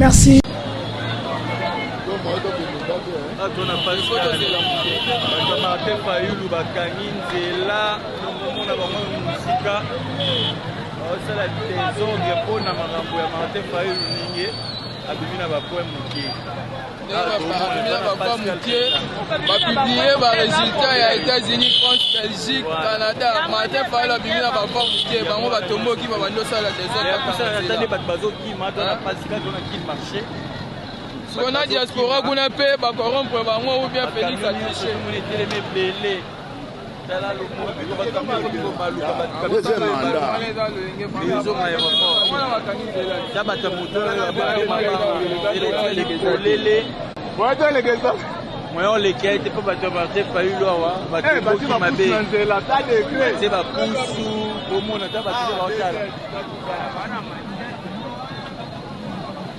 Merci. Publié les résultats à États-Unis, France, Belgique, Canada. Martin Fayulu a publié la forme qui est vraiment Batombo qui va vendre ça à la désordre. Si on a diaspora, on a payé, on corrompre, ou bien Félix a triché. Moi on les quête pour battre Martin Fayulu awa bato qui m'a bé c'est ba pousu au monde ta ba tira otala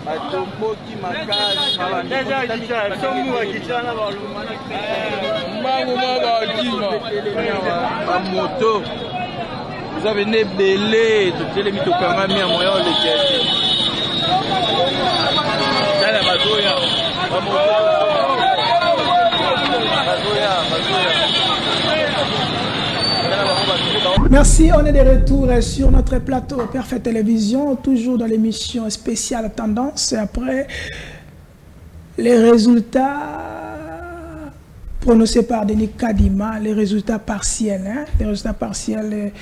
bato qui m'a casse déjà déjà somu wa kichana ba lumana mbango ba ba moto vous avez né belé to tele mito kanga mi moya on les quête dala bato ya ba moto. Merci, on est de retour sur notre plateau Parfait Télévision, toujours dans l'émission spéciale Tendance. Et après, les résultats prononcés par Denis Kadima, les résultats partiels, les résultats partiels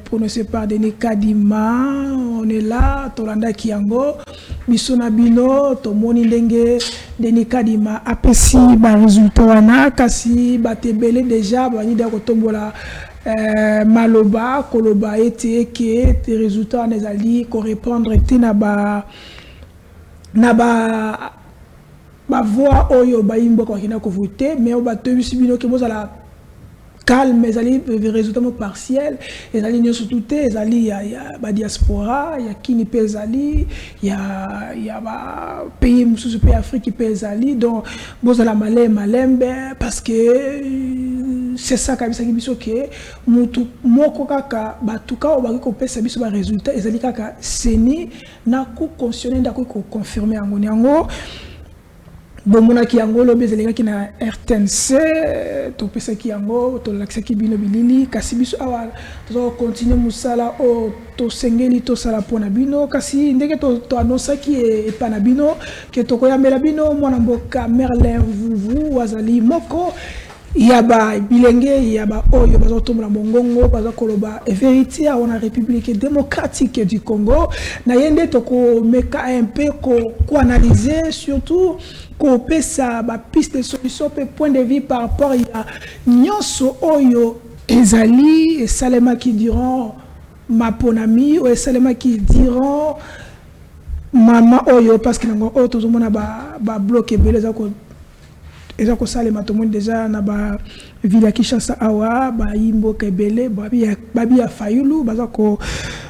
prononcés par Denis Kadima. On est là, Tolanda Kiango, Bisona Bino, Tomoni Ndenge, Denis Kadima, apesi ba résultat wana kasi batebele déjà ba nida kotombola maloba koloba ete que tes résultats en ezali correspondre ete na ba voix oyo ba imbo ko kina ko voter mais o ba tebisi bino ke bozala calme, ezali résultat partiel, ezali nyo surtout ezali ya ba diaspora, ya kini pe ezali, ya ba pays mususu pe Afrique pe ezali, donc bozala malembe parce que c'est ça kabisa kibiso ke mutu moko kaka batuka obaki ko pesa biso ba résultat ezali kaka seni na ku cautionner ndako ko confirmer yango. Bomona ki yango lobe zelenga ki na RTNC to pesa ki yango to laksa ki bino bilili kasi biso awa to continuer musala o to sengeli to sala pona bino kasi ndenge to annonce ki e pana bino ke to ko yamela bino mwana mboka Merlin Vuvu wazali moko yaba bilenge yaba oyo bazo tombola mongongo bazo koloba vérité on a République démocratique du Congo na yende to ko meka un peu ko analyser surtout qu'on peut ça ba piste de solution pe point de vue par rapport à nyonso oyo ezali et salema qui diront ma ponami ou salema qui diront maman oyo parce que nango oyo tozomona ba bloquer beleza ko ezako salema to monde déjà na ba ville Kinshasa awa ba imbo kebele babi ya Fayulu bazako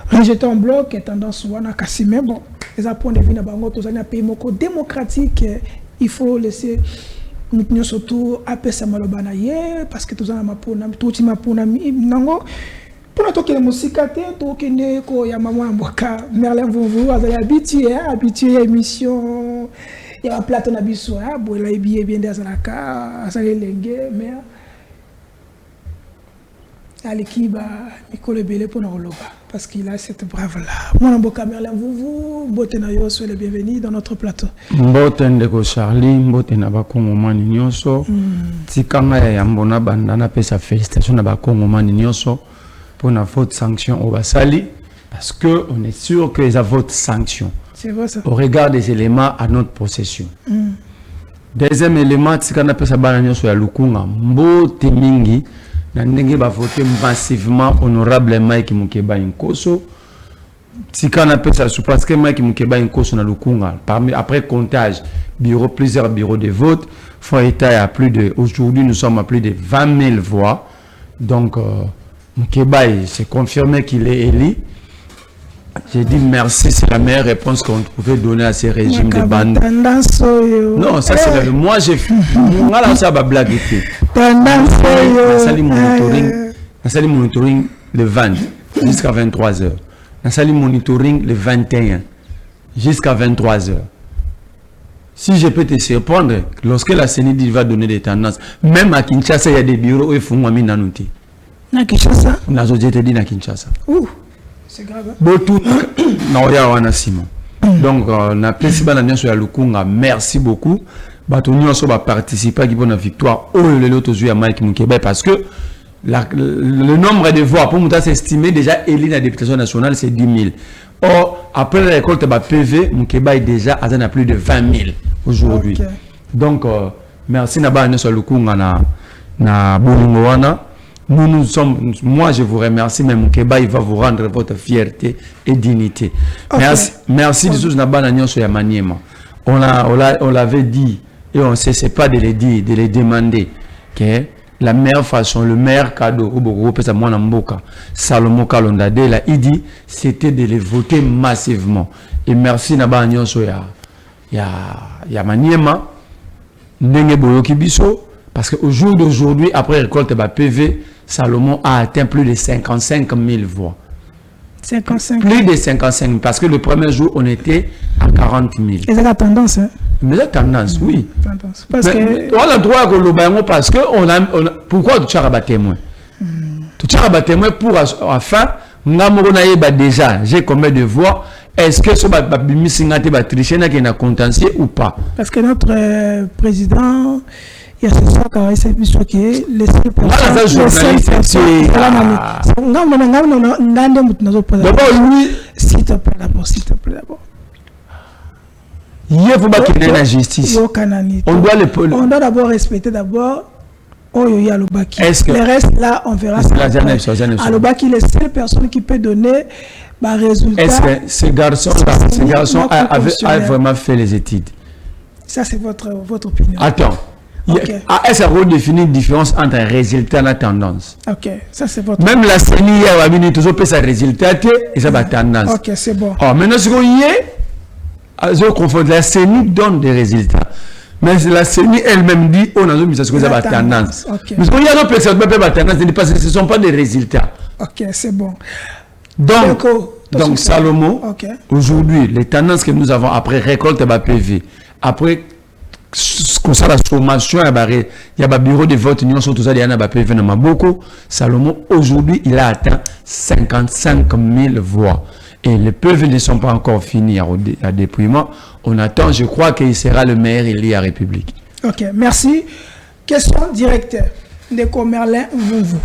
rejeter en bloc et tendance wana kasime bon les point de vue na bango tozali na pays moko démocratique. Il faut laisser nous surtout appeler ça malobana parce que tous en mapona tout mapona nango pour toi que la musique to kende ko ya maman mboka Merlin Vuvu azali habitué émission ya plateau na biso bola bien dazalaka azali lenge mais alikiba mikolo belé pour na loba parce qu'il a cette brave là. Mon ambo Merlin Vuvu, mbotena yo soyez le bienvenu dans notre plateau. Mbotende ko Charlie, mbotena ba kongomani nyonso. Tikanga ya mbona bandana pesa félicitations na ba kongomani nyonso pour na faute sanction au basali parce que on est sûr que les vote sanction. C'est vrai ça. Au regard des éléments à notre possession. Deuxième élément tikanga pesa bana nyonso ya lukunga mbote mingi. Ndenge ba voter massivement honorable Mike Mukeba Nkoso tikana pesa sous parce que Mike Mukeba Nkoso na lukunga parmi après comptage plusieurs bureaux de vote font état à plus de aujourd'hui nous sommes à plus de 20 000 voix donc Mukeba c'est confirmé qu'il est élu. J'ai dit merci, c'est la meilleure réponse qu'on pouvait donner à ces régimes de bande. Non, ça c'est le moi j'ai fait. Voilà, ça va blaguer. Nassali monitoring le 20 jusqu'à 23h. Nassali monitoring le 21 jusqu'à 23h. Si je peux te surprendre, lorsque la CENI va donner des tendances, même à Kinshasa, il y a des bureaux où ils font Wami Nanouti. Na Kinshasa? On a dit na Kinshasa. Ouh, c'est grave. Beaucoup, donc, on a principal l'année sur la Lukunga. Merci beaucoup. Batoni aussi va participer à la victoire. Oh, le lot aux yeux à Mike Mukebe parce que le nombre de voix pour nous s'estimer déjà élu à la députation nationale c'est 10 000. Or, après la récolte de PV, Mukeba est déjà à plus de 20 000 aujourd'hui. Okay. Donc, merci Naba sur Lukunga na Bolungoana. Nous sommes, moi je vous remercie, mais Mukeba il va vous rendre votre fierté et dignité. Okay. Merci de tous Naba sur Yamaniema. On l'avait dit et on ne cesse pas de le dire, de le demander que la meilleure façon, le meilleur cadeau Salomon Kalondade il dit c'était de les voter massivement. Et merci Naba sur Yamaniema Ndenge Boyoki Biso parce qu'au jour d'aujourd'hui après récolte PV Salomon a atteint plus de 55 000 voix. 55 plus de 55 000, parce que le premier jour, on était à 40 000. Et c'est la tendance, hein? Mais la tendance, oui. Tendance. Parce que... On a droit à le parce que pourquoi tu as témoin? Tu as témoin pour enfin, déjà, j'ai combien de voix? Est-ce que ce va tricher n'a contentieux ou pas? Parce que notre président... Il y a ce soir quand il s'est vu choqué, les seules personnes. S'il te plaît d'abord, s'il te plaît d'abord. Il faut pas qu'il y ait la justice. On doit d'abord respecter d'abord. Le reste là, on verra ça. Alobaki, les seules personnes qui peuvent donner résultat. Est-ce que ce garçon a vraiment fait les études? Ça, c'est votre opinion. Attends. Okay. Est-ce qu'on redéfinit une différence entre un résultat et la tendance? Ok, ça c'est votre... Même la CENI a mis toujours sa résultat et ça va tendance. Ok, c'est bon. Oh, maintenant, ce qu'on y est, je confonds, la CENI donne des résultats. Mais la CENI elle-même dit, on a mis ça va tendance. Okay. Mais ce qu'on y a d'autres personnes qui peuvent tendance, parce que ce ne sont pas des résultats. Ok, c'est bon. Donc Salomon, okay. Aujourd'hui, les tendances que nous avons après récolte PV, après comme ça la sommation il y a un bureau de vote union sur tout ça il y a un PV dans beaucoup. Salomon aujourd'hui il a atteint 55 000 voix et les PV ne sont pas encore finis à dépouillement. On attend, je crois qu'il sera le meilleur élu à République. Ok, merci. Question directe de Comerlin vous.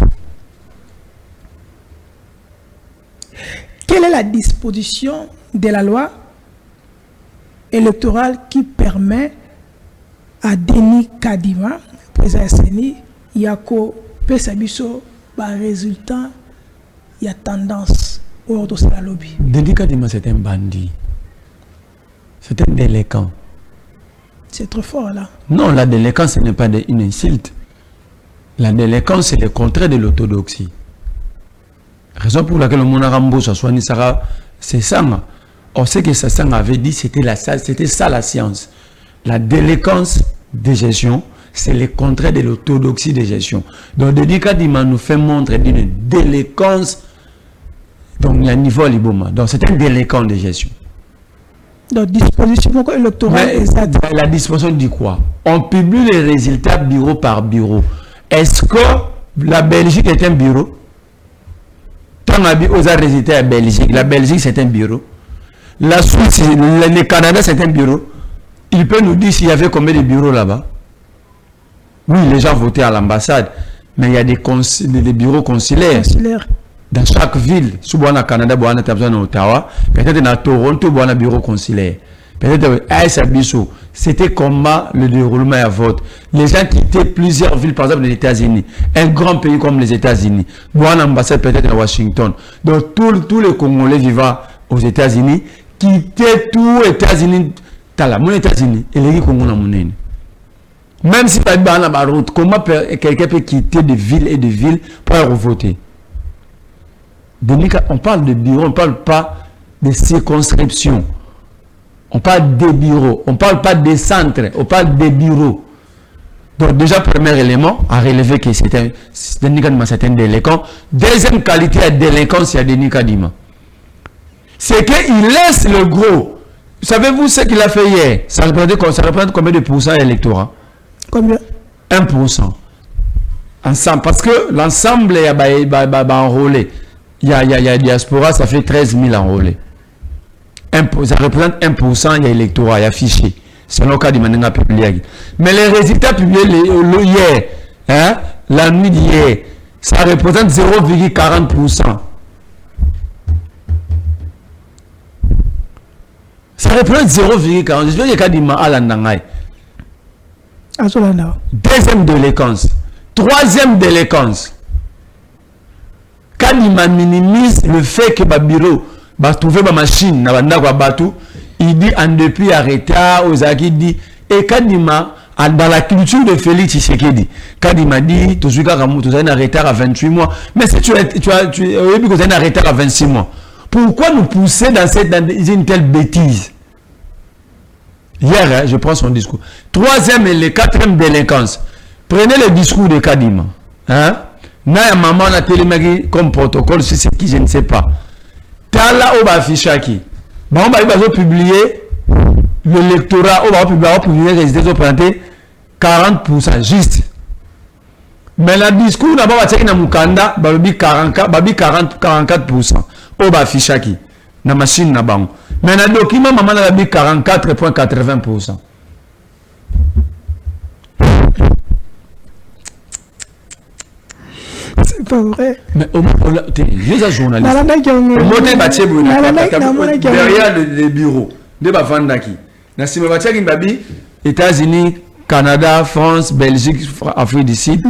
Quelle est la disposition de la loi électorale qui permet à Denis Kadima, président CENI, il y a un résultat, il y a tendance au de la lobby. Denis Kadima, c'est un bandit. C'est un délinquant. C'est trop fort là. Non, la délinquance, ce n'est pas une insulte. La délinquance, c'est le contraire de l'orthodoxie. Raison pour laquelle le Monarambo soit c'est ça. On sait que ça avait dit c'était ça la science. La délinquance de gestion, c'est le contraire de l'orthodoxie de gestion. Donc, Denis Kadima nous fait montre d'une délinquance. Donc, il y a un niveau à l'Iboma. Donc, c'est un délinquant de gestion. Donc, disposition électorale. La disposition dit quoi? On publie les résultats bureau par bureau. Est-ce que la Belgique est un bureau? Tant on a vu aux résultats à Belgique. La Belgique, c'est un bureau. La Suisse, le Canada, c'est un bureau. Il peut nous dire s'il y avait combien de bureaux là-bas? Oui, les gens votaient à l'ambassade, mais il y a des bureaux consulaires. Dans chaque ville, si vous êtes au Canada, vous êtes à Ottawa, peut-être à Toronto, vous êtes un bureau consulaire. Peut-être à Sabiso, c'était comment le déroulement à vote. Les gens quittaient plusieurs villes, par exemple les États-Unis, un grand pays comme les États-Unis, vous êtes à l'ambassade peut-être à Washington. Donc tous les Congolais vivant aux États-Unis quittaient tous les États-Unis. Mon États-Unis et les Congolais monnaie. Même si pas dans la route, comment quelqu'un peut quitter de ville et de ville pour aller voter? On parle de bureaux, on ne parle pas de circonscriptions. On parle des bureaux, on ne parle pas des centres, on parle des bureaux. Donc déjà, premier élément à relever que c'est un délinquant. Deuxième qualité à délinquance, c'est Denis Kadima. C'est qu'il laisse le gros. Savez-vous ce qu'il a fait hier? Ça représente combien de pourcents électorats? Combien? 1%. Ensemble, parce que l'ensemble est enrôlé. Il y a diaspora, ça fait 13 000 enrôlés. Ça représente 1%, il y a électorat, il y a fichier. C'est le cas du Manenga publié. Mais les résultats publiés hier, hein, la nuit d'hier, ça représente 0,40%. Ça représente 0,40%. Je veux dire qu'il y a à l'Andangaï. Deuxième délinquance. Troisième délinquance. Quand il minimise le fait que le bureau va trouver ma machine, il dit en depuis arrêté, Ozaki dit, et quand il m'a, dans la culture de Félix Tshisekedi, quand il m'a dit, tu as un arrêté à 28 mois, mais si tu as un arrêté à 26 mois, pourquoi nous pousser dans une telle bêtise? Hier, hein, je prends son discours. Troisième et le quatrième délinquance. Prenez le discours de Kadima. Hein? Naya maman a télémagi comme protocole, c'est ce qui je ne sais pas. Tala oba affichaki. Bon, on va publier l'électorat, on va publier les résultats représentés 40%, juste. Mais le discours d'abord va checker na mukanda, babi 44%. Oba affichaki. Na machine na bango. Mais dans le document, maman a dit 44,80%. C'est pas vrai. Mais au moins, tu es un journaliste. Derrière les bureaux, de Bafandaki. États-Unis, Canada, France, Belgique, Afrique du Sud,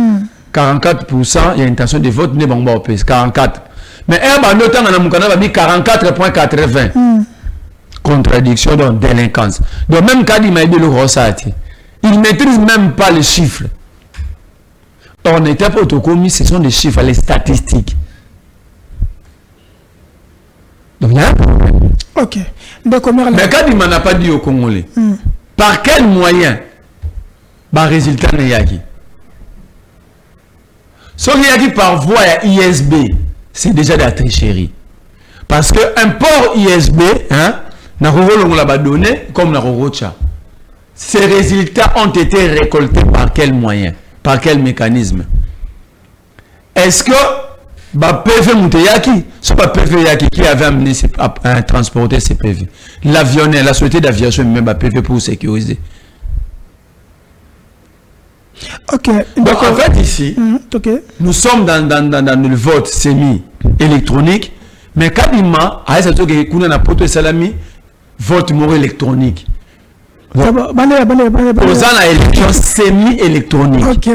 44%, il y a une intention de vote, 44%. Mais un temps, on a dit 44,80%. Contradiction, donc délinquance. Donc même quand il m'a dit le Rossati, il ne maîtrise même pas les chiffres. On n'était pas autocommis, ce sont des chiffres, les statistiques. Donc là, ok. mais quand il m'en a pas dit au Congolais, par quel moyen, bah résultat n'est yaki. Ce qui yaki par voie à ISB, c'est déjà de la tricherie. Parce que un port ISB, hein, comme la ces résultats ont été récoltés par quel moyen, par quel mécanisme? Est-ce que PV Mouteyaki, ce n'est pas PV Yaki qui avait amené à transporter ces PV? L'avionneur, la société d'aviation, même PV pour sécuriser. Ok. Donc en fait ici, nous sommes dans le vote semi-électronique, mais quand il m'a, à ce que a poto salami, vote mot électronique. Aux élections semi-électroniques.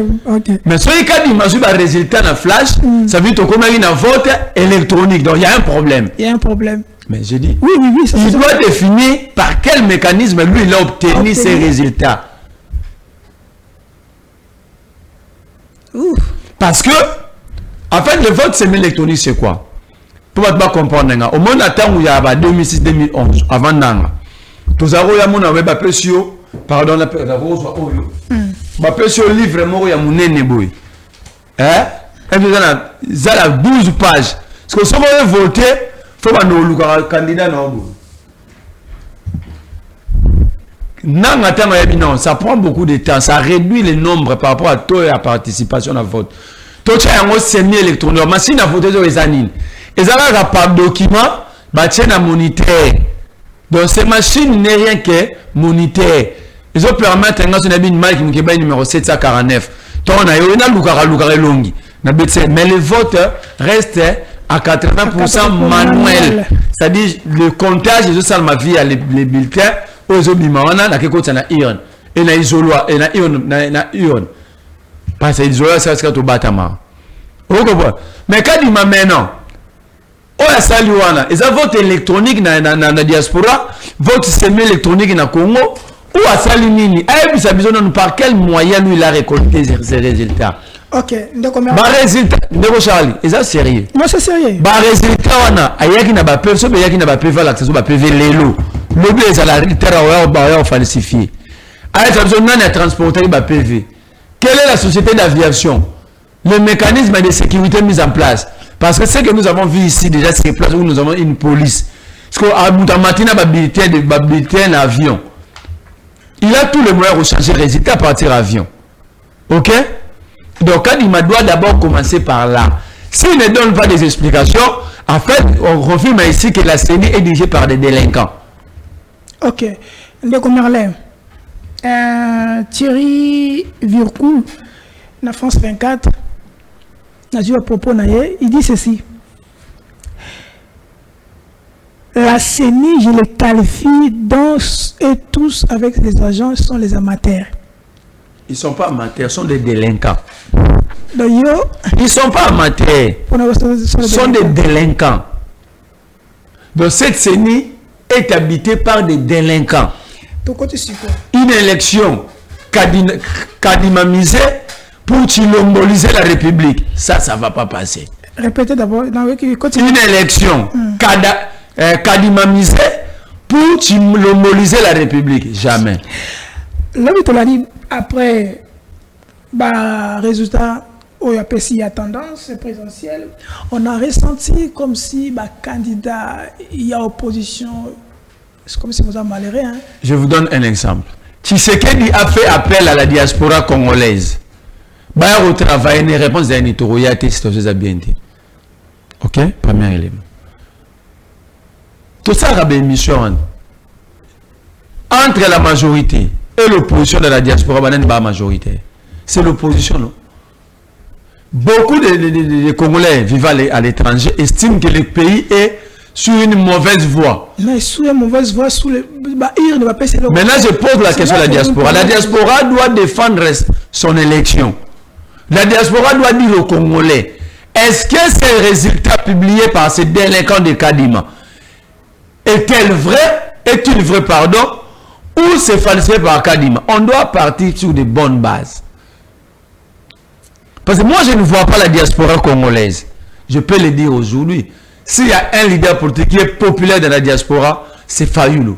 Mais ce cas il m'a eu un résultat dans flash, ça veut dire qu'on a un vote électronique. Donc il y a un problème. Il y a un problème. Mais je dis, oui, il doit définir par quel mécanisme lui il a obtenu ces résultats. Parce que, en fait, le vote semi-électronique, c'est quoi? Pour ne pas comprendre, au moment où il y a 2006-2011, avant Nanga, tous les gens pardon, la livre mort ya munene boy. Hein? Ils ont 12 pages. Parce que si on veut voter, il faut que candidat non, ça prend beaucoup de temps, ça réduit le nombre par rapport à taux et à participation à vote. Tout ça est semi-électronique. Mais si on a voté sur les années, ils ont par document, ils ont moniteur. Donc ces machines n'est rien que moniteur. Ils ont permis une marque qui est numéro 749. Mais le vote reste à 80% manuel. C'est-à-dire le comptage, ils ont ma vie à les bulletins. Aux obimana na keko tsana iron et na isoloa et na iron parce que isoloa ça c'est to batama. Mais quand il m'a maintenant oh la saliwana ils ont vote électronique na diaspora vote semi-électronique na Congo ou à salinini et puis ça besoin de nous par quel moyen lui il a récolté ces résultats. Ok, résultat ndeko Charlie et ça sérieux. Moi c'est sérieux. Résultat wana ayaki na ba perso be yaki na ba PV l'accès ba PV lelo. L'objet est à la terre falsifié. À transporter le PV. Quelle est la société d'aviation? Le mécanisme de sécurité mis en place. Parce que ce que nous avons vu ici, déjà, c'est place où nous avons une police. Parce que Martina bulletin d'avion. Il a tous les moyens de changer le résultat à partir de l'avion. Ok? Donc, Kadima doit d'abord commencer par là. S'il ne donne pas des explications, en fait, on confirme ici que la CENI est dirigée par des délinquants. Ok. Ndeko Merlin. Thierry Vircoul, na France 24, a dit à propos, il dit ceci. La CENI, je les qualifie et tous avec les agents sont les amateurs. Ils ne sont pas amateurs, ils sont des délinquants. Ils ne sont pas amateurs, ils sont des délinquants. Donc cette CENI est habitée par des délinquants. Une élection cadimamisée pour chilomboliser la République. Ça ne va pas passer. Répétez d'abord. Une élection cadimamisée pour chilomboliser la République. Jamais. Après, résultat, il y a tendance présidentielle, on a ressenti comme si candidat, il y a opposition, c'est comme si vous avez malheureux. Hein? Je vous donne un exemple. Tshisekedi a fait appel à la diaspora congolaise. Bah, au travail, une réponse d'un étourouillate, c'est bien dit. Ok? Premier élément. Tout ça, c'est une mission. Entre la majorité et l'opposition de la diaspora, il n'y a pas de majorité. C'est l'opposition, non? Beaucoup de Congolais vivant à l'étranger estiment que le pays est sur une mauvaise voie. Mais sur une mauvaise voie, Maintenant, je pose la question à la diaspora. La diaspora doit défendre son élection. La diaspora doit dire aux Congolais, est-ce que ces résultats publiés par ces délinquants de Kadima est-il vrai, pardon, ou c'est falsifié par Kadima? On doit partir sur de bonnes bases. Parce que moi, je ne vois pas la diaspora congolaise. Je peux le dire aujourd'hui. S'il y a un leader politique qui est populaire dans la diaspora, c'est Fayoulou.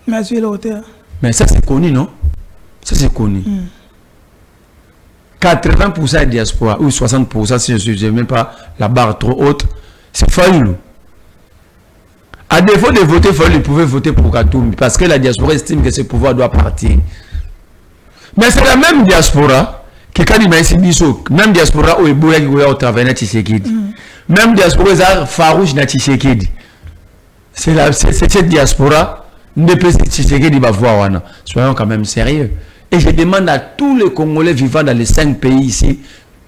Mais ça, c'est connu, non? Ça, c'est connu. 80% de la diaspora, ou 60%, si je ne mets pas la barre trop haute, c'est Fayoulou. À défaut de voter Fayoulou, il pouvait voter pour Katoumbi, parce que la diaspora estime que ce pouvoir doit partir. Mais c'est la même diaspora qui quand il m'a ici même diaspora où il bouge au travail na Tshisekedi, même diaspora est farouche na Tshisekedi. C'est cette diaspora ne peut Tshisekedi va voir wana. Soyons quand même sérieux. Et je demande à tous les Congolais vivant dans les 5 pays ici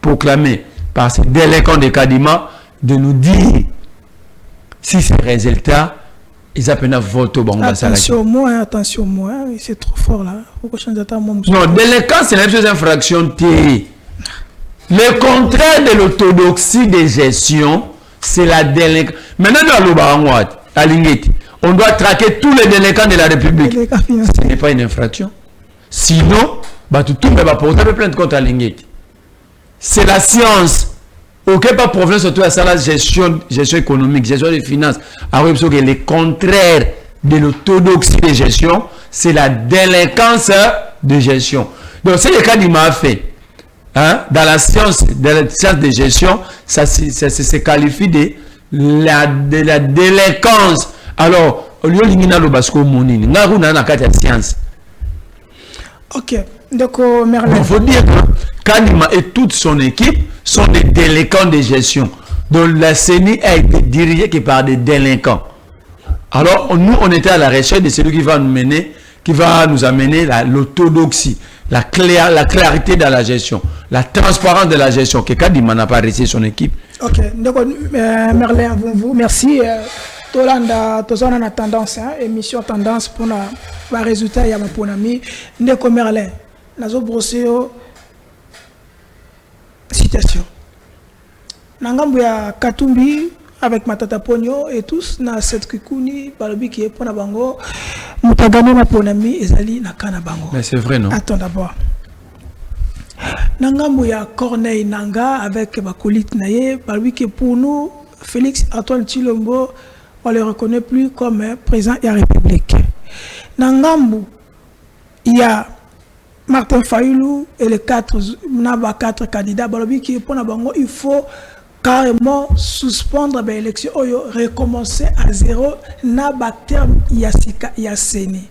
proclamés par ces délinquants de Kadima de nous dire si ces résultats ils appellent à voter au Bango. Attention moi, c'est trop fort là. Non, délinquance, c'est la même chose infraction. Le contraire de l'orthodoxie de gestion, c'est la délinquance. Maintenant, on doit traquer tous les délinquants de la République. Ce n'est pas une infraction. Sinon, tout le monde va porter plainte contre Alingeti. C'est la science. Aucun pas problème surtout à ça, la gestion économique, gestion des finances. Alors, le contraire de l'orthodoxie de gestion, c'est la délinquance de gestion. Donc, c'est le cas qu'il m'a fait. Hein? Dans la science de gestion, ça se qualifie de la délinquance. Alors, au lieu de la science. Ok. Donc, Merlin. Il faut dire que Kadima et toute son équipe sont des délinquants de gestion. Donc la CENI a été dirigée par des délinquants. Alors nous, on était à la recherche de celui qui va nous amener l'orthodoxie, la clarité dans la gestion, la transparence de la gestion, que Kadima n'a pas réussi son équipe. Ok. Donc, Merlin, vous, merci. Tolanda, tozana na tendance, émission tendance pour la résultat ya maponami. Ndeko Merlin, nazo brosseo citation. Nangambo ya Katumbi avec Matata Pogno et tous na cette kikuni balobi qui est pour na bango mutagano maponami ezali na kana bango. Mais c'est vrai non? Attends d'abord. Nangambo ya Corneille Nanga avec bakolite naye balobi qui pour nous Félix Antoine Tshilombo on le reconnaît plus comme président de la République. Nangambu, il y a Martin Fayoulou et les 4 candidats. Qui pour il faut carrément suspendre l'élection, recommencer à zéro, na terme yasika yaseni.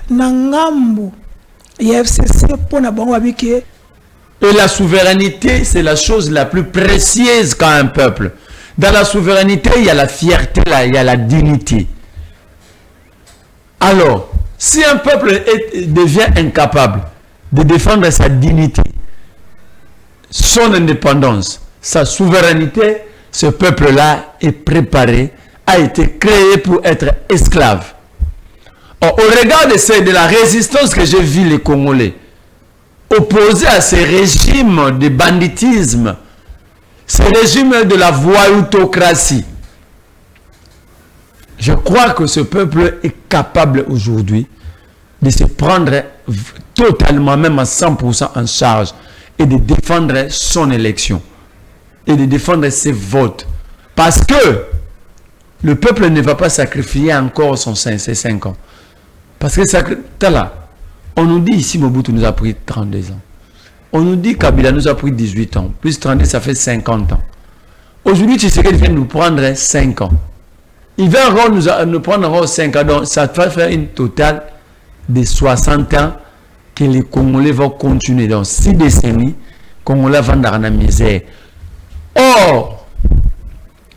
Nangambu FCC pour na bango abike. Et la souveraineté, c'est la chose la plus précieuse qu'a un peuple. Dans la souveraineté, il y a la fierté, il y a la dignité. Alors, si un peuple devient incapable de défendre sa dignité, son indépendance, sa souveraineté, ce peuple-là est préparé, a été créé pour être esclave. Or, au regard de la résistance que j'ai vu les Congolais, opposés à ces régimes de banditisme, ces régimes de la voyoutocratie, je crois que ce peuple est capable aujourd'hui de se prendre totalement, même à 100% en charge et de défendre son élection et de défendre ses votes. Parce que le peuple ne va pas sacrifier encore ses 5 ans. Parce que là, on nous dit ici Mobutu nous a pris 32 ans. On nous dit Kabila nous a pris 18 ans. Plus 32, ça fait 50 ans. Aujourd'hui, Tshisekedi vient nous prendre 5 ans. Il va nous prendre 5 ans. Donc, ça va faire une totale de 60 ans que les Congolais vont continuer. Dans 6 décennies, les Congolais vont dans la misère. Or,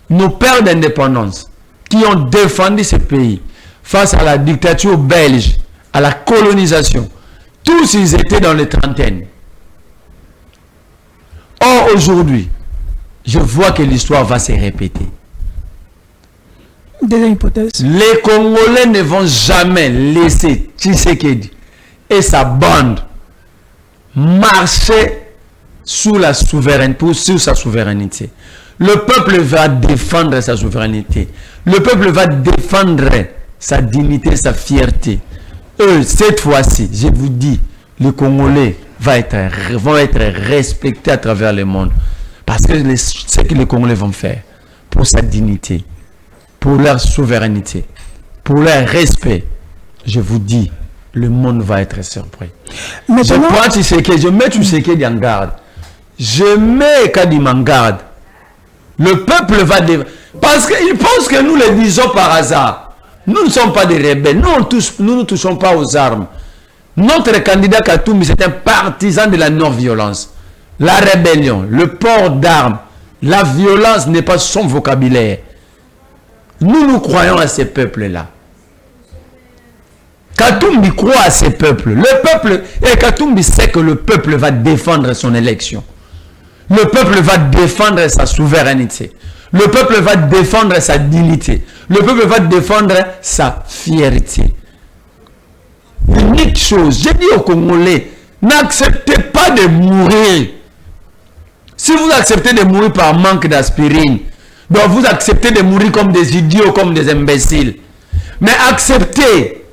nos pères d'indépendance qui ont défendu ce pays face à la dictature belge, à la colonisation, tous ils étaient dans les trentaines. Or, aujourd'hui, je vois que l'histoire va se répéter. Deuxième hypothèse. Les Congolais ne vont jamais laisser Tshisekedi et sa bande marcher sous sa souveraineté. Le peuple va défendre sa souveraineté. Le peuple va défendre sa dignité, sa fierté. Cette fois-ci, je vous dis, les Congolais vont être respectés à travers le monde. Parce que ce que les Congolais vont faire pour sa dignité, pour leur souveraineté, pour leur respect, je vous dis, le monde va être surpris. Maintenant, je mets Tshisekedi en garde. Je mets Kadima en garde. Le peuple va... Parce qu'ils pensent que nous le disons par hasard. Nous ne sommes pas des rebelles. Nous ne touchons pas aux armes. Notre candidat Katumbi, c'est un partisan de la non-violence. La rébellion, le port d'armes, la violence n'est pas son vocabulaire. Nous croyons à ces peuples-là. Katumbi croit à ces peuples. Le peuple, et Katumbi sait que le peuple va défendre son élection. Le peuple va défendre sa souveraineté. Le peuple va défendre sa dignité. Le peuple va défendre sa fierté. Unique chose, j'ai dit aux Congolais, n'acceptez pas de mourir. Si vous acceptez de mourir par manque d'aspirine, donc vous acceptez de mourir comme des idiots, comme des imbéciles. Mais acceptez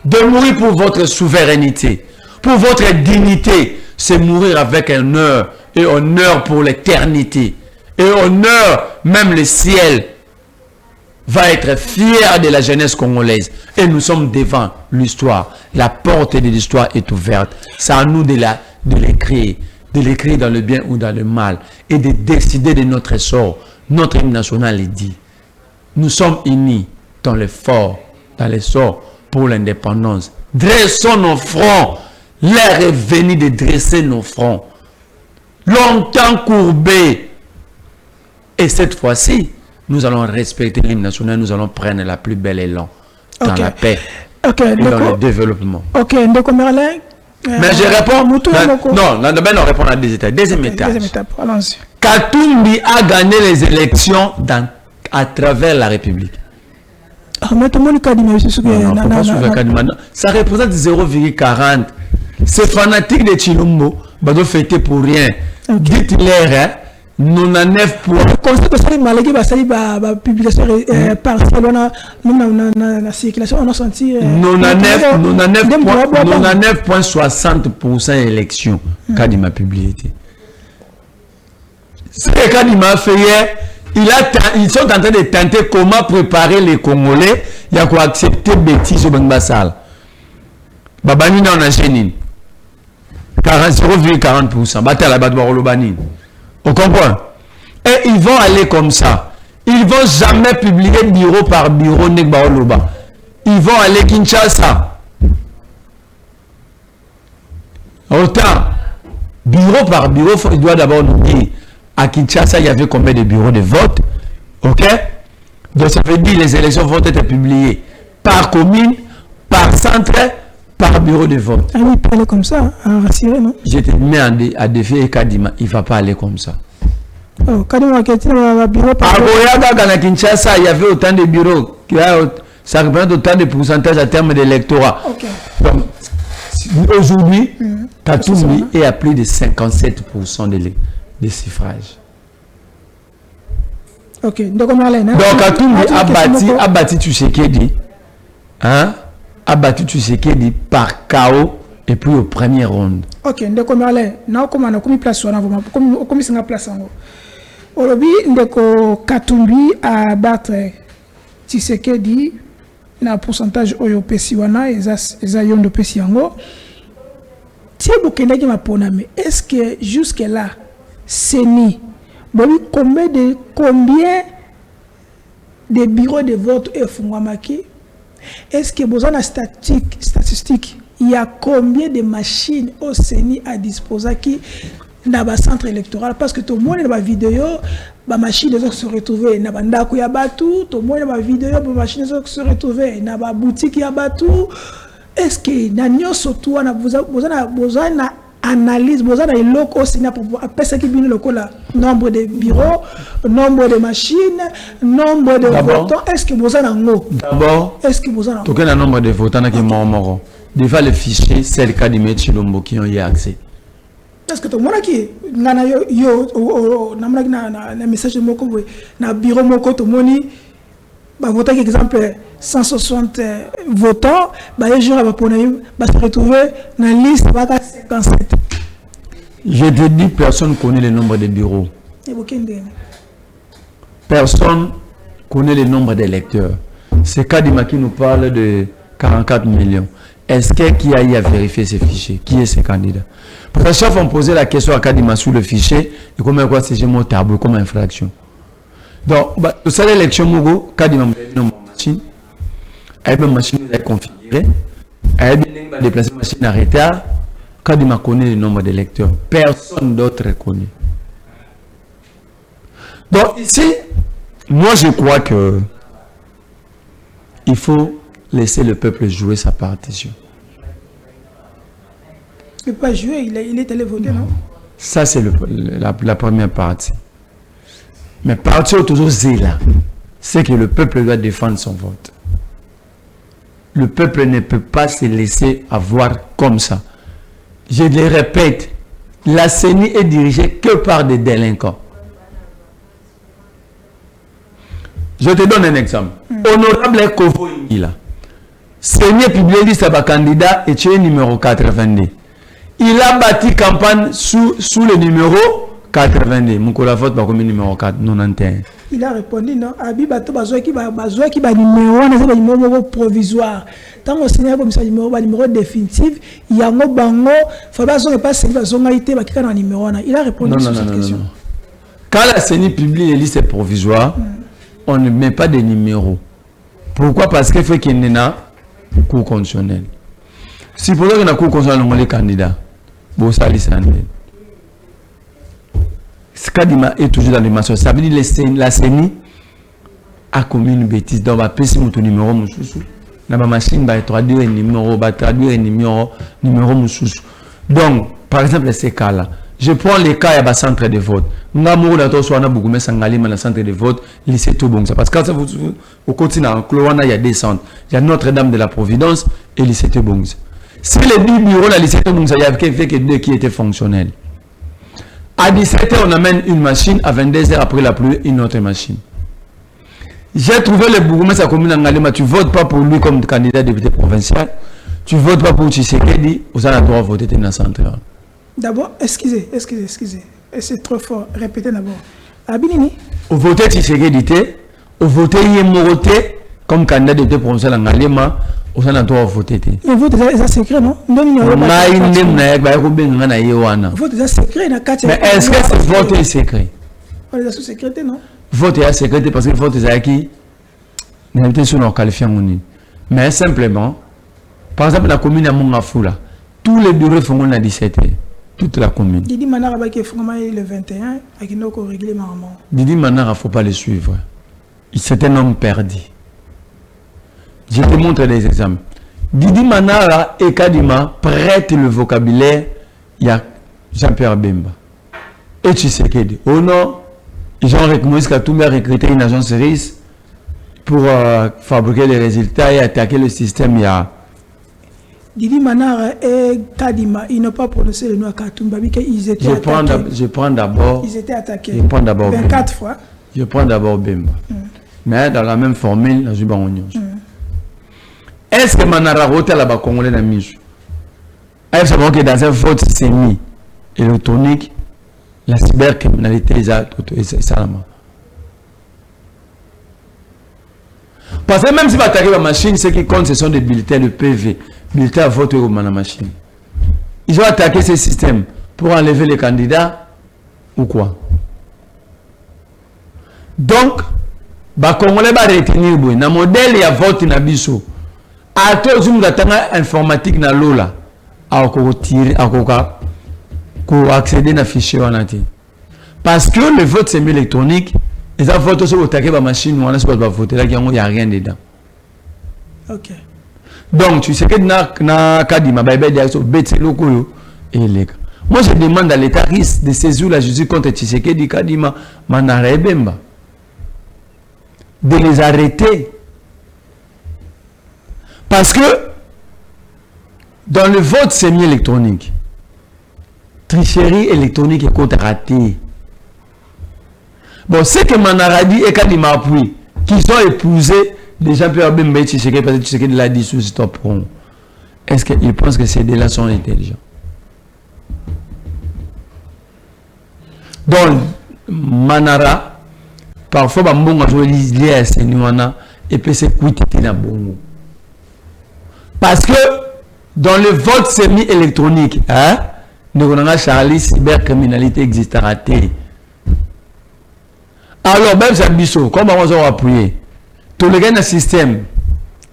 de mourir pour votre souveraineté, pour votre dignité. C'est mourir avec honneur et honneur pour l'éternité. Et honneur, même le ciel va être fier de la jeunesse congolaise. Et nous sommes devant l'histoire. La porte de l'histoire est ouverte. C'est à nous de l'écrire. De l'écrire dans le bien ou dans le mal. Et de décider de notre sort. Notre hymne national est dit. Nous sommes unis dans l'effort, dans l'essor pour l'indépendance. Dressons nos fronts. L'heure est venue de dresser nos fronts. Longtemps courbés. Et cette fois-ci, nous allons respecter l'hymne national, nous allons prendre la plus belle élan dans la paix et dans le développement. Ok, donc Merlin. Mais je réponds. Non, on répond à des étapes. Deuxième étape. Allons-y. Katumbi a gagné les élections à travers la République. Ça représente 0,40. Ces fanatiques de Chilombo vont fêter pour rien. Dites-leur, hein. 99 points. Concept de malgré la publication partielle, on a circulation, on a senti 99,60% élection. Kadima publié. Ce que Kadima a fait hier, ils sont en train de tenter comment préparer les Congolais. Il y a quoi accepter bêtises au Bengbasal. Babani on a gêné. 0,40%. Batala Badouaro Lobani. On comprend. Et ils vont aller comme ça. Ils vont jamais publier bureau par bureau Negbaoloba. Ils vont aller Kinshasa. Autant, bureau par bureau, il doit d'abord nous dire à Kinshasa, il y avait combien de bureaux de vote. Ok? Donc ça veut dire que les élections vont être publiées par commune, par centre, par bureau de vote. Ah oui, il peut aller comme ça, à rassurer, non? Je te mets à défi et Kadima, il ne va pas aller comme ça. Oh, Kadima, bureau par bureau. À Kinshasa, il y avait autant de bureaux. Ça représente autant de pourcentage à terme d'électorat. Ok. Donc, aujourd'hui, Katumbi est à plus de 57% des suffrages. Ok, donc Katumbi a bâti Tshisekedi, hein, a battu Tshisekedi par KO et puis au premier round. Ok, donc on a commis place sur comme c'est une place en haut. Aujourd'hui, Katumbi a battu Tshisekedi na pourcentage oyo pesi wana eza yondo pesi yango. Si vous connaissez ma poname, est-ce que jusque là CENI combien de bureaux de vote est fungwamaki? Est-ce que vous avez une statistique? Il y a combien de machines au CENI à disposer qui dans le centre électoral? Parce que tout le monde dans la vidéo, la machine se retrouver dans la ndako ya batu, tout le monde dans la vidéo, la machine se retrouver dans la boutique ya batu. Est-ce que nous surtout vous avez une analyse, vous avez un local aussi pour appeler ce qui vient le nombre de bureaux, nombre de machines, nombre de votants? Est-ce que vous avez un lot? D'abord, est-ce que vous avez un nombre de votants qui sont déjà le fichier, c'est le cas de M. Chilombo qui ont eu accès. Est-ce que tout le monde qui a message de moko na bureau moko tout le monde voter par exemple 160 votants, les gens vont se retrouver dans la liste 57. Je te dis, personne ne connaît le nombre de bureaux. Personne connaît le nombre d'électeurs. C'est Kadima qui nous parle de 44 millions. Est-ce qui a eu à vérifier ces fichiers? Qui est ce candidat? Parce que chaque fois on posait la question à Kadima sur le fichier, et comment quoi c'est mon tableau comme infraction. Donc, ça l'élection Mogo, Kadima une machine, avec une machine est configurée, avec une déplacer machine à retard, Kadima connaît le nombre d'électeurs. Personne d'autre connaît. Donc ici, moi je crois que il faut laisser le peuple jouer sa partition. Il ne peut pas jouer, il est allé voter, non? Ça, c'est la première partie. Mais partir toujours là, c'est que le peuple doit défendre son vote. Le peuple ne peut pas se laisser avoir comme ça. Je le répète, la CENI est dirigée que par des délinquants. Je te donne un exemple. Honorable Kovo Ingila. CENI a publié liste à candidat et tu es numéro 82. Il a bâti campagne sous le numéro 82. Mon vote va comme numéro 4, 91. Il a répondu non. Abi bato bazoa qui ba numéro, on a numéro provisoire. Tant on signe comme ça numéro définitif, il y a un bango, faut pas que pas c'est bazonga été ba kika na numéro na. Il a répondu sur cette question. Non. Quand la CENI publie les listes provisoires, on ne met pas de numéros. Pourquoi? Parce qu'il faut qu'il y ait un cours constitutionnel. Si pour qu'il y ait un cours constitutionnel, on les candidats. Bon, ça, ce Kadima est toujours dans les maçons. Ça veut dire que la CENI a commis une bêtise. Donc, on va passer mon numéro. Dans ma machine, on va traduire un numéro. Donc, par exemple, ces cas-là, je prends les cas, il y a un centre de vote. Nous avons beaucoup de centre de vote, lycée tout bon. Parce que quand au continent, il y a des centres. Il y a Notre-Dame de la Providence et lycée tout bon. Si les 10 bureaux, la lycée tout bon, il y avait que 2 qui étaient fonctionnels. À 17h, on amène une machine. À 22h, après la pluie, une autre machine. J'ai trouvé le bourgmestre à la commune d'Angalema. Tu ne votes pas pour lui comme candidat député provincial. Tu ne votes pas pour Tshisekedi. Vous avez le droit de voter dans le centre. D'abord, excusez. C'est trop fort. Répétez d'abord. Abinini. Vous votez Tshisekedi, vous votez Yemoroté comme candidat député provincial en Galema. Vous avez le droit de voter. Le vote est secret, non? Le vote est secret. Mais est-ce que ce vote est secret? On les a sous sécurité, non? Vote est à sécurité parce que vote est acquis. Nous avons été qualifiés. Mais simplement, par exemple, la commune à Mongafoula, tous les bureaux font à 17 h. Toute la commune. Didi Manara qui est le 21, avec une autre réglé maman. Didi Manara, il ne faut pas le suivre. C'est un homme perdu. Je te montre des exemples. Didi Manara et Kadima prêtent le vocabulaire. Il y a Jean-Pierre Bemba. Et tu sais qu'il dit, oh non, ils ont recruté une agence de risque pour fabriquer les résultats et attaquer le système. Il y a Didi Manara et Kadima, ils n'ont pas prononcé le nom à Katumba, ils étaient attaqués. Je prends d'abord. Ils étaient attaqués. Je prends d'abord 24 fois. Je prends d'abord Bemba. Mais dans la même formule, je vais en Est-ce que Manara Rota là-bas congolais n'a mis? Est-ce que dans un vote semi-électronique, la cybercriminalité est salama? Parce que même si vous attaquez la machine, ce qui compte, ce sont des bulletins de PV, bulletins à vote au la machine. Ils ont attaqué ce système pour enlever les candidats ou quoi? Donc, les Congolais vont retenir le modèle de vote na biso. À tous les informatique na lola, à accéder à fichier. Parce que le vote semi-électronique, les votes sont attaqués par machine, on a voté là, il n'y a rien dedans. Ok. Donc, tu sais que na Kadima, moi je demande à l'État de saisir la justice contre Tshisekedi Kadima, Manara et Bemba, de les arrêter. Parce que dans le vote semi-électronique, tricherie électronique est contre raté. Bon, c'est que Manara dit et Kadima appuie, qui sont épousés de Jean-Pierre Bemba et Tshisekedi parce que Tshisekedi l'a dit sous stop. Est-ce qu'ils pensent que ces deux-là sont intelligents? Donc, Manara, parfois, Bambonga joue lié à Senuana et puis c'est quitter na bongo. Parce que dans le vote semi-électronique, nous avons Charlie, cybercriminalité existera. Alors, même ça biso, comment on va appuyer? Tout le gain d'un système,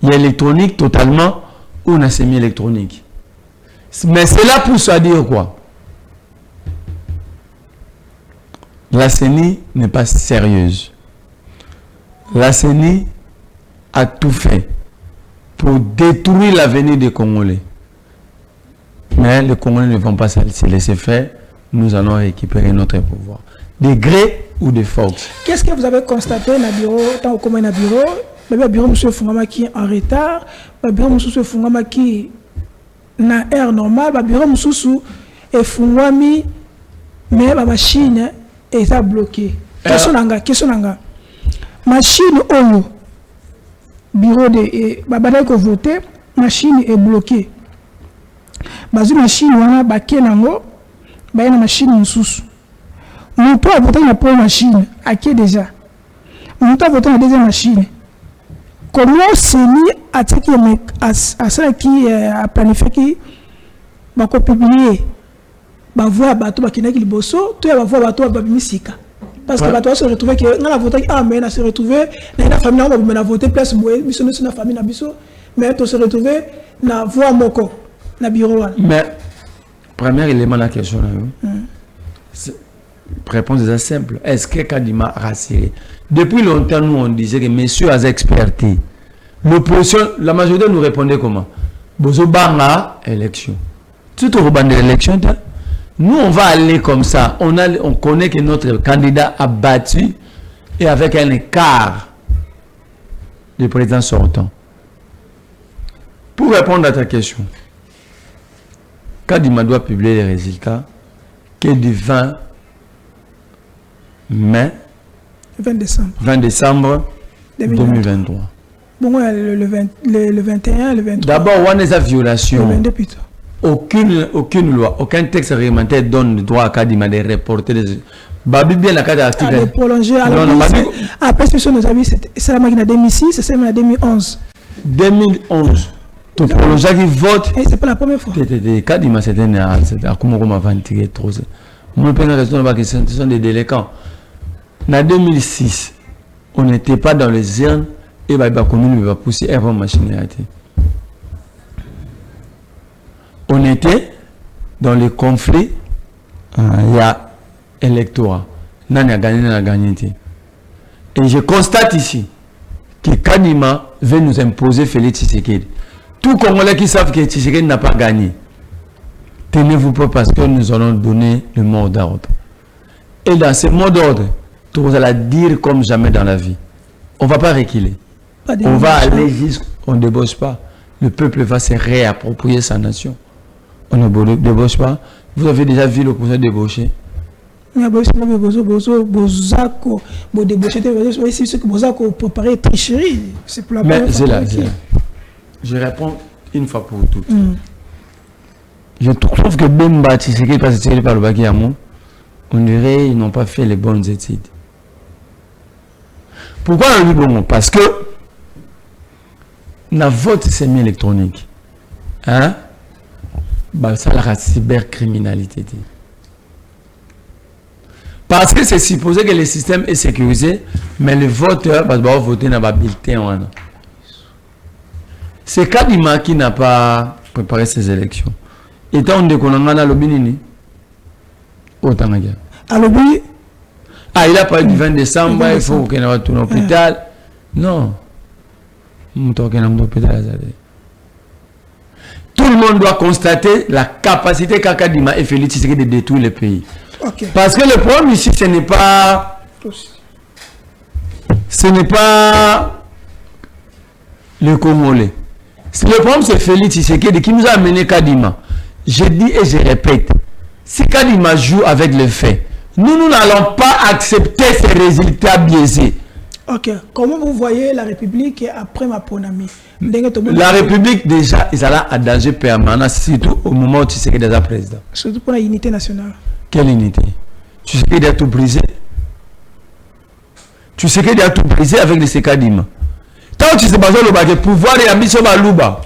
il y a électronique totalement ou un semi-électronique. Mais c'est là pour ça dire quoi? La CENI n'est pas sérieuse. La CENI a tout fait pour détruire l'avenir des Congolais. Mais les Congolais ne vont pas se laisser faire. Nous allons récupérer notre pouvoir. De gré ou de force. Qu'est-ce que vous avez constaté dans le bureau, tant au commun dans le bureau? Le bureau M. Fungama qui est en retard, le bureau M. Fungama qui est en air normal, le bureau M. est Fungami, mais la machine est bloquée. Question nanga. Machine Oyo, bureau de babana ko voter, machine est bloquée. Bazu machine wana baké nango, ba na machine mususu. On peut voter la première machine, à qui déjà? On peut voter la deuxième machine. Comment c'est mis à ça qui a planifié qui va publier? Va voir bateau qui n'est qu'il bosso, tu vas voir bateau va misika. Parce que bateau se retrouver que dans la voter mais on se retrouver dans la famille on va voter place moi mission na famille na biso mais on se retrouver na voix moko na bureau. Mais premier élément de la question réponse est simple. Est-ce que Kadima a rassuré? Depuis longtemps, nous on disait que messieurs a experté. L'opposition, la majorité nous répondait comment? Bozo banga élection. Tout au bande de l'élection, nous on va aller comme ça. On connaît que notre candidat a battu et avec un écart du président sortant. Pour répondre à ta question, Kadima doit publier les résultats que du 20 mai 20 décembre 2023. Bon, le 21, le 23. D'abord, on a des violations. Le 22 plutôt. Aucune loi, aucun texte réglementaire donne le droit à Kadima de reporter les. Babi bien la carte article. De prolonger. Après, ce sont nos avis, c'est la machine à 2006, c'est celle à 2011. 2011. Tout prolonger qui vote. Et c'est pas la première fois. Kadima, c'était à comment on m'a ventilé trop. Moi, je pense que ce sont des délinquants. En 2006, on n'était pas dans les urnes et la commune va pousser avant machine. On était dans les conflits, il y a électorat. Nani a gagné. Et je constate ici que Kadima veut nous imposer Félix Tshisekedi. Tous Congolais qui savent que Tshisekedi n'a pas gagné, tenez-vous pas parce que nous allons donner le mot d'ordre. Et dans ce mot d'ordre, vous allez dire comme jamais dans la vie. On ne va pas reculer. On va aller jusqu'on ne débauche pas. Le peuple va se réapproprier sa nation. On ne débauche pas. Vous avez déjà vu l'opposition débaucher? Mais je réponds une fois pour toutes. Je trouve que Bemba Tshisekedi passe par le Bakiamou, on dirait qu'ils n'ont pas fait les bonnes études. Pourquoi on dit bon? Parce que la vote semi-électronique, hein, bah, ça la cybercriminalité. Parce que c'est supposé que le système est sécurisé, mais le voteur va voter dans le bulletin. C'est Kadima qui n'a pas préparé ses élections. Et tant qu'on a l'obinini, autant de il a parlé du 20 décembre, il faut qu'il retourne à l'hôpital. Non. Tout le monde doit constater la capacité qu'a Kadima et Félix Tshisekedi de détruire le pays. Okay. Parce que le problème ici, ce n'est pas le Congolais. Le problème, c'est Félix Tshisekedi qui nous a amené Kadima. Je dis et je répète, si Kadima joue avec le fait, nous n'allons pas accepter ces résultats biaisés. Ok. Comment vous voyez la République après ma Ponami? La République, déjà, ils allaient à danger permanent, surtout au moment où Tshisekedi est déjà président. Surtout pour la unité nationale. Quelle unité? Tshisekedi a tout brisé. Tshisekedi a tout brisé avec les Kadima. Tant que Tshisekedi a le pouvoir et ambition à Louba.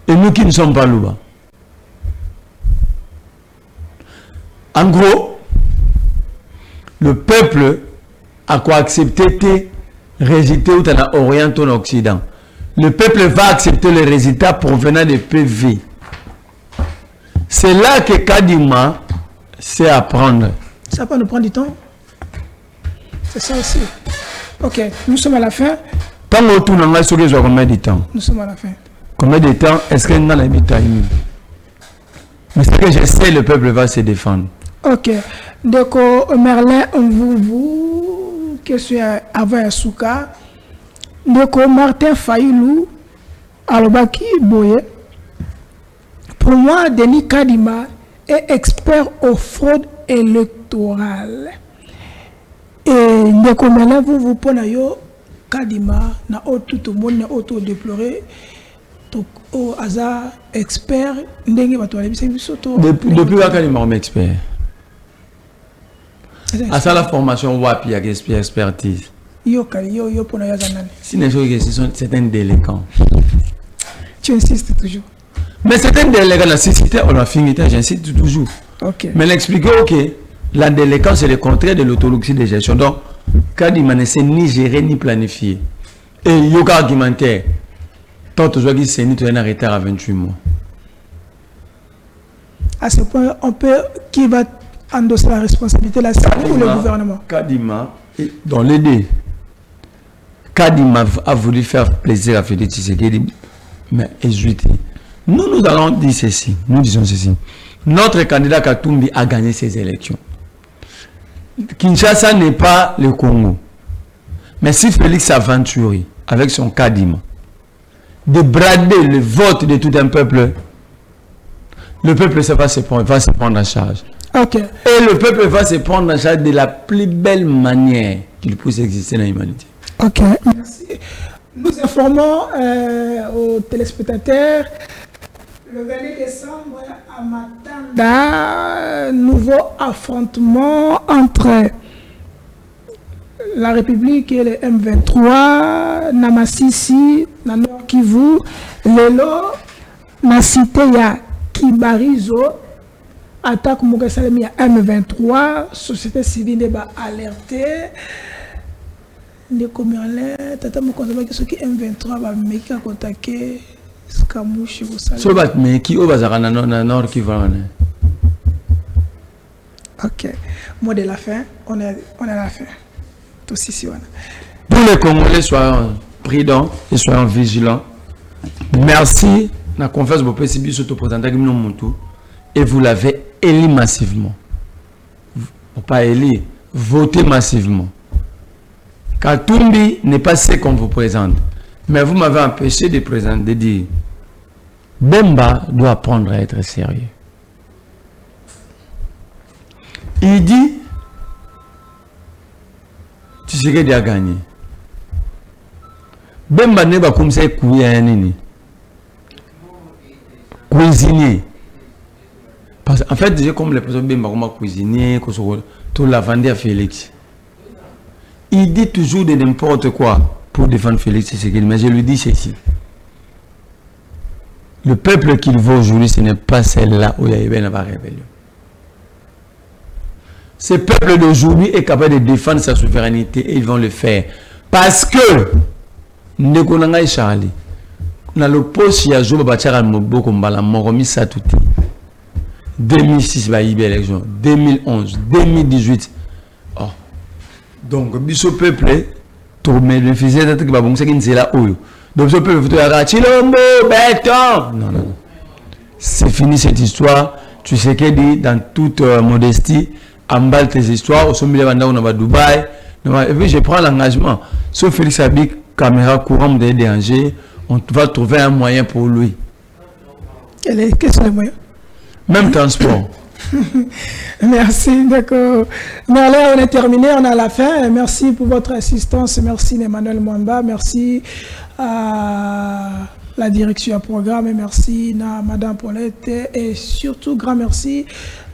Et nous qui ne sommes pas Louba. En gros, le peuple a quoi accepter tes résultats ou en Orient ou en Occident. Le peuple va accepter les résultats provenant des PV. C'est là que Kadima sait apprendre. Ça peut nous prendre du temps. C'est ça aussi. Ok, nous sommes à la fin. Quand on tourne en sur les combien de temps? Nous sommes à la fin. Combien de temps est-ce que nous avons timing? Mais c'est que je sais le peuple va se défendre. Ok. Donc, Merlin, vous, question avant Yasuka. Donc, Martin Fayoulou, Alobaki Boye. Pour moi, Denis Kadima est expert aux fraudes électorales. Et donc, Merlin, vous prenez Kadima, na tout le monde a auto-déploré. Au hasard, expert, depuis quand Kadima est expert. À ça, la formation WAP, il y a expertise. C'est un délinquant. Tu insistes toujours. Mais c'est un délinquant. La cécité, on a fini, j'insiste toujours. Okay. Mais l'expliquer, ok, la délinquance, c'est le contraire de l'autologie de gestion. Donc, Kadima ne sait ni gérer ni planifier. Et il y a un argumentaire. Tant que je dis que tu es en retard à 28 mois. À ce point, on peut. Qui va endosser la responsabilité, la CENI ou le gouvernement? Kadima, dans les deux, Kadima a voulu faire plaisir à Félix Tshisekedi, mais hésité. Nous allons dire ceci, nous disons ceci. Notre candidat Katumbi a gagné ces élections. Kinshasa n'est pas le Congo. Mais si Félix s'aventure avec son Kadima, de brader le vote de tout un peuple, le peuple va se prendre en charge. Okay. Et le peuple va se prendre en charge de la plus belle manière qu'il puisse exister dans l'humanité. Ok, merci. Nous informons aux téléspectateurs le 22 décembre à Matanda, nouveau affrontement entre la République et le M23, Namasisi, na Nord Kivu, Lelo, na cité ya Kibarizo, attaque Mouga Salemi à M23, société civile n'est pas alertée. Ne comme alerte, tata me conseille que ceux qui M23 va me contacter Skamouche vous savez. So bat me qui au bazar na nord qui va. OK. Mot de la fin, on est à la fin. Tout ici on. Pour les Congolais, soyons prudents et soyons vigilants. Merci. La conférence de PCB s'auto-présentait comme nous et vous l'avez élu massivement. Pas élu, votez massivement. Katumbi n'est pas ce qu'on vous présente. Mais vous m'avez empêché de présenter, de dire Bemba doit apprendre à être sérieux. Il dit tu sais qu'il a gagné. Bemba n'est pas comme ça cuisinier. Parce qu'en fait, déjà comme les personnes Bemba comme cuisinier, tout la vendre à Félix. Il dit toujours de n'importe quoi pour défendre Félix Tshisekedi, mais je lui dis ceci. Le peuple qu'il veut aujourd'hui, ce n'est pas celle-là où il y a eu une rébellion. Ce peuple d'aujourd'hui est capable de défendre sa souveraineté et ils vont le faire. Parce que, nous connaissons Charlie. Dans le poste, il y a Joe Bachara Moboko Mbala, Moromi Satouti. 2006, il y a eu l'élection. 2011, 2018. Oh. Donc, ce peuple, tourné le fils de Babong, c'est qu'il est là où. Donc, ce peuple, il a Chilombo, béton. Non, non. C'est fini cette histoire. Tu sais qu'elle dit, dans toute modestie, emballe tes histoires. Au sommet de Vanda, on va à Dubaï. Et puis, je prends l'engagement. Sauf Félix Abik, caméra courante de déranger, on va trouver un moyen pour lui. Quels sont les moyens? Même transport. Merci, d'accord. Mais allez, on est terminé, on est à la fin. Merci pour votre assistance. Merci Emmanuel Mwamba. Merci à la direction du programme. Merci à Madame Paulette. Et surtout, grand merci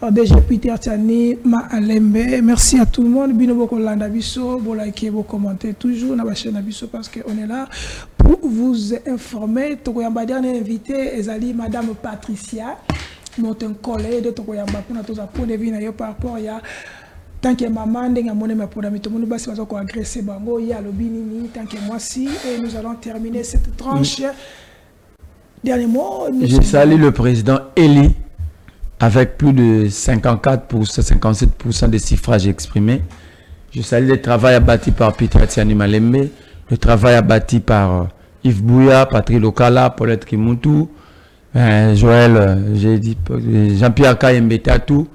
à DG Peter Tiani, Ma Alembe. Merci à tout le monde. Bino boko landa biso, bo like, bo commenter toujours na chaîne biso parce qu'on est là pour vous informer. Tokoyamba dernier invité, Ezali Madame Patricia. Notre collègue de Tokoyamba pour notre point de vue par rapport à tant que maman n'a mon aimé pour la tout le monde basi va agresser bango il y a le binini tant que moi si et nous allons terminer cette tranche. Dernier mot. Je salue le président Eli avec plus de 54%, 57% des suffrages exprimés. Je salue le travail abattu par Peter Tiani Malembe, le travail abattu par Yves Bouya, Patrick Lokala, Paulette Kimuntu. Joël, j'ai dit Jean-Pierre Kayembetatou.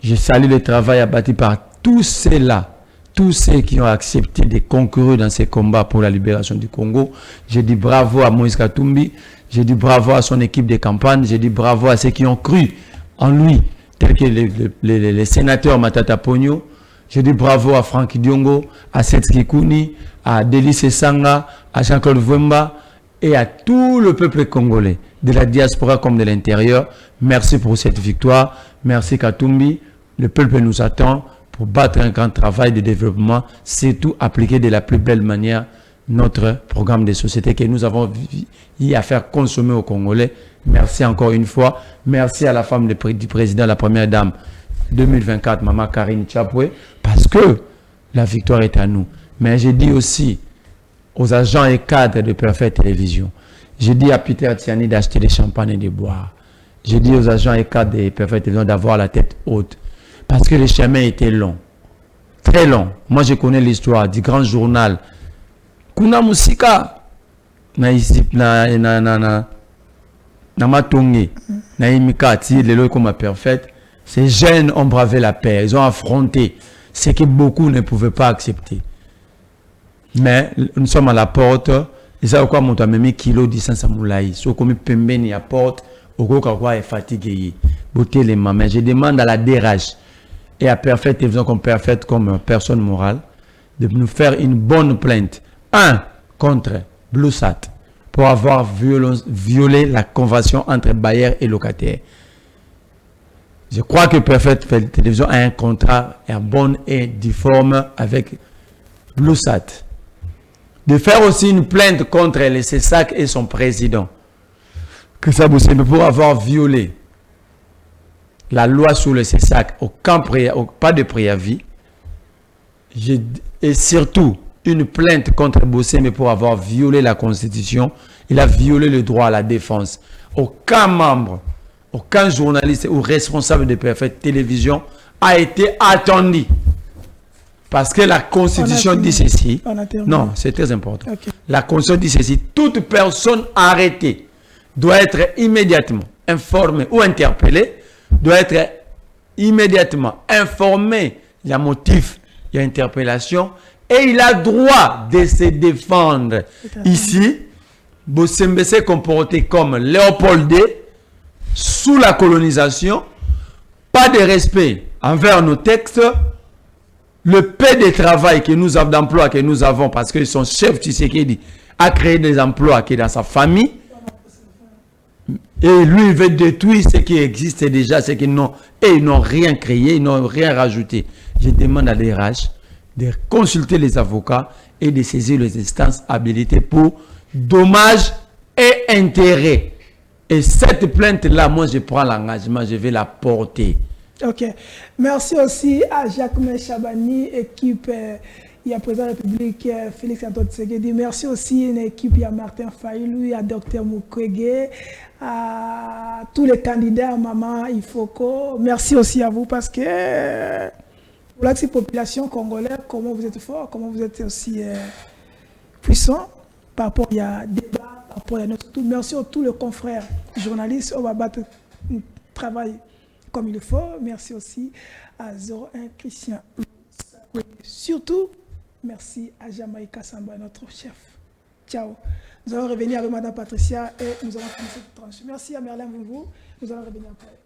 Je salue le travail abattu par tous ceux-là, tous ceux qui ont accepté de concourir dans ces combats pour la libération du Congo. Je dis bravo à Moïse Katumbi, je dis bravo à son équipe de campagne, je dis bravo à ceux qui ont cru en lui, tels que les sénateurs Matata Pogno. Je dis bravo à Franck Diongo, à Setski Kouni, à Délice Sanga, à Jean-Claude Vwemba et à tout le peuple congolais, de la diaspora comme de l'intérieur. Merci pour cette victoire. Merci Katumbi. Le peuple nous attend pour battre un grand travail de développement, c'est tout appliquer de la plus belle manière notre programme de société que nous avons eu à faire consommer aux Congolais. Merci encore une fois. Merci à la femme du président, la première dame 2024, Maman Karine Tchapoué, parce que la victoire est à nous. Mais j'ai dit aussi aux agents et cadres de Perfect Télévision, j'ai dit à Peter Tiani d'acheter des champagnes et de boire. J'ai dit aux agents et cadres de Perfect Télévision d'avoir la tête haute. Parce que le chemin était long. Très long. Moi, je connais l'histoire du grand journal. Kuna Musika. Na Matonge. Na Imikati. Les lois comme Perfect. Ces jeunes ont bravé la paix. Ils ont affronté ce que beaucoup ne pouvaient pas accepter. Mais nous sommes à la porte. Et ça, quoi, mon ami, kilo distance à Moulaï. So, comme Pembeni à porte. Au quoi est fatigué. Beauté les mains. Mais je demande à la DRH et à Perfect Télévision comme Perfect comme personne morale de nous faire une bonne plainte. Un, contre Bluesat pour avoir violé la convention entre bailleurs et locataires. Je crois que Perfect Télévision a un contrat en bonne et due forme avec Bluesat. De faire aussi une plainte contre le CESAC et son président. Que ça vous pour avoir violé la loi sur le CESAC, pas de préavis, et surtout une plainte contre Bossé, pour avoir violé la Constitution, il a violé le droit à la défense. Aucun membre, aucun journaliste ou responsable de PFF Télévision a été attendu. Parce que la Constitution dit ceci. Non, c'est très important. Okay. La Constitution dit ceci. Toute personne arrêtée doit être immédiatement informée ou interpellée, doit être immédiatement informée. Il y a motif, il y a interpellation, et il a droit de se défendre. Ici, Bossembe s'est comporté comme Léopold II sous la colonisation, pas de respect envers nos textes. Le peu de travail que nous avons, d'emploi que nous avons, parce que son chef Tshisekedi a créé des emplois qui est dans sa famille, et lui il veut détruire ce qui existe déjà, ce qu'ils n'ont, et ils n'ont rien créé, ils n'ont rien rajouté. Je demande à l'IRH de consulter les avocats et de saisir les instances habilitées pour dommages et intérêts. Et cette plainte-là, moi je prends l'engagement, je vais la porter. Ok. Merci aussi à Jacques Chabani, équipe, il y a président de la République Félix Antoine Tshisekedi. Merci aussi à une équipe, il y a Martin Fayoulou, il y a Dr Mukwege, à tous les candidats, Maman Ifoko. Merci aussi à vous parce que pour la population congolaise, comment vous êtes fort, comment vous êtes aussi puissant par rapport à débat, par rapport à notre tout. Merci à tous les confrères journalistes, on va battre un travail comme il le faut. Merci aussi à 01 Christian. Surtout, merci à Jamaïca Samba, notre chef. Ciao. Nous allons revenir avec Madame Patricia et nous allons finir cette tranche. Merci à Merlin Vouvou. Nous allons revenir après.